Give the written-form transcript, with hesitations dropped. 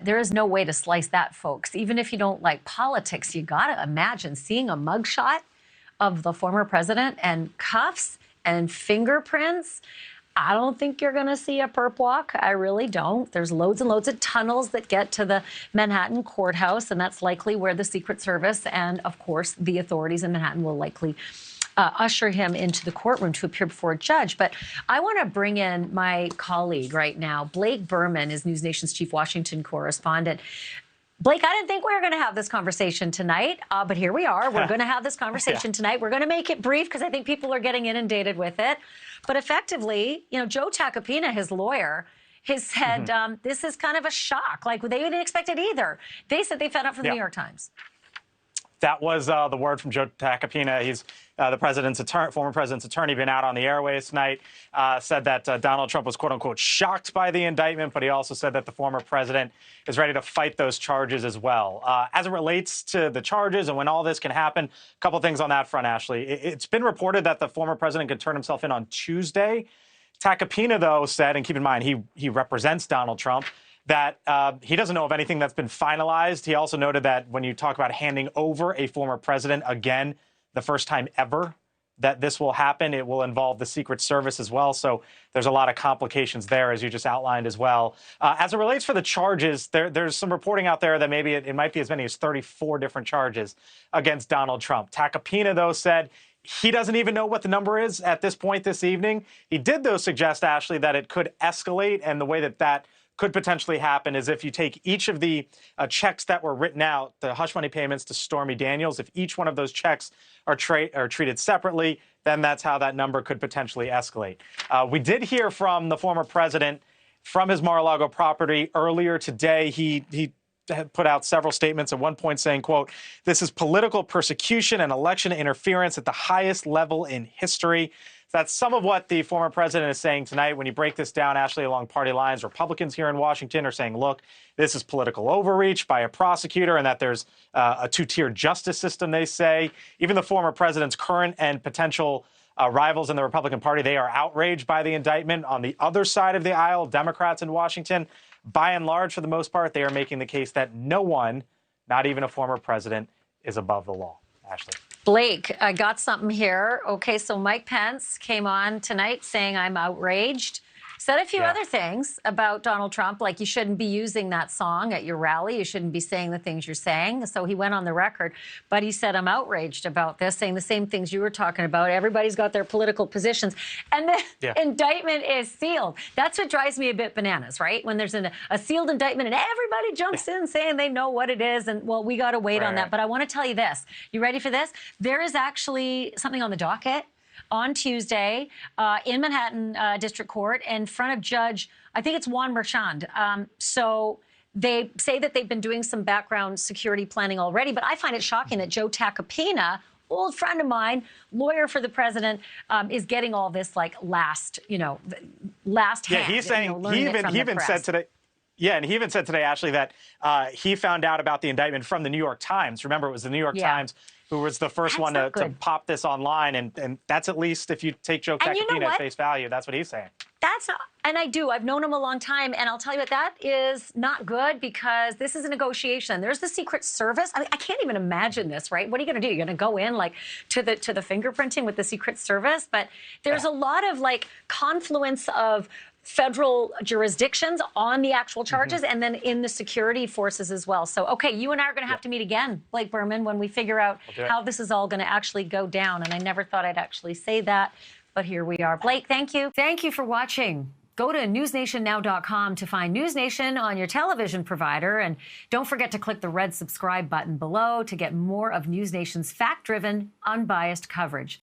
there is no way to slice that, folks. Even if you don't like politics, you got to imagine seeing a mugshot of the former president and cuffs and fingerprints. I don't think you're going to see a perp walk. I really don't. There's loads and loads of tunnels that get to the Manhattan courthouse, and that's likely where the Secret Service and, of course, the authorities in Manhattan will likely usher him into the courtroom to appear before a judge. But I want to bring in my colleague right now. Blake Burman is NewsNation's chief Washington correspondent. Blake, I didn't think we were going to have this conversation tonight, but here we are. We're going to have this conversation tonight. We're going to make it brief because I think people are getting inundated with it. But effectively, you know, Joe Tacopina, his lawyer, has said this is kind of a shock. Like, they didn't expect it either. They said they found out from the New York Times. That was the word from Joe Tacopina. He's the former president's attorney, been out on the airways tonight, said that Donald Trump was, quote unquote, shocked by the indictment, but he also said that the former president is ready to fight those charges as well. As it relates to the charges and when all this can happen, a couple things on that front, Ashleigh. It's been reported that the former president could turn himself in on Tuesday. Tacopina, though, said, and keep in mind, he represents Donald Trump, that he doesn't know of anything that's been finalized. He also noted that when you talk about handing over a former president, again, the first time ever that this will happen, it will involve the Secret Service as well. So there's a lot of complications there, as you just outlined as well. As it relates for the charges, there's some reporting out there that maybe it might be as many as 34 different charges against Donald Trump. Tacopina, though, said he doesn't even know what the number is at this point this evening. He did, though, suggest, Ashleigh, that it could escalate, and the way that could potentially happen is if you take each of the checks that were written out, the hush money payments to Stormy Daniels, if each one of those checks are treated separately, then that's how that number could potentially escalate. We did hear from the former president from his Mar-a-Lago property earlier today. He had put out several statements at one point saying, quote, "This is political persecution and election interference at the highest level in history." That's some of what the former president is saying tonight. When you break this down, Ashleigh, along party lines, Republicans here in Washington are saying, look, this is political overreach by a prosecutor and that there's a two-tier justice system, they say. Even the former president's current and potential rivals in the Republican Party, they are outraged by the indictment. On the other side of the aisle, Democrats in Washington, by and large, for the most part, they are making the case that no one, not even a former president, is above the law. Ashleigh. Blake, I got something here. Okay, so Mike Pence came on tonight saying I'm outraged. Said a few other things about Donald Trump, like you shouldn't be using that song at your rally. You shouldn't be saying the things you're saying. So he went on the record. But he said, I'm outraged about this, saying the same things you were talking about. Everybody's got their political positions. And the indictment is sealed. That's what drives me a bit bananas, right? When there's a sealed indictment and everybody jumps in saying they know what it is. And, well, we got to wait on that. But I want to tell you this. You ready for this? There is actually something on the docket on Tuesday in Manhattan District Court in front of Judge, I think it's Juan Merchand. So they say that they've been doing some background security planning already, but I find it shocking that Joe Tacopina, old friend of mine, lawyer for the president, is getting all this like last hand. Yeah, he's saying he even said today. Yeah, and he even said today, Ashleigh, that he found out about the indictment from the New York Times. Remember, it was the New York Times who was the first one to pop this online. And that's at least, if you take Joe Tacopina at face value, that's what he's saying. And I've known him a long time. And I'll tell you what, that is not good because this is a negotiation. There's the Secret Service. I can't even imagine this, right? What are you going to do? You're going to go in like to the fingerprinting with the Secret Service. But there's a lot of like confluence of federal jurisdictions on the actual charges and then in the security forces as well. So, okay, you and I are going to have to meet again, Blake Burman, when we figure out how this is all going to actually go down. And I never thought I'd actually say that, but here we are. Blake, thank you. Thank you for watching. Go to newsnationnow.com to find NewsNation on your television provider. And don't forget to click the red subscribe button below to get more of NewsNation's fact-driven, unbiased coverage.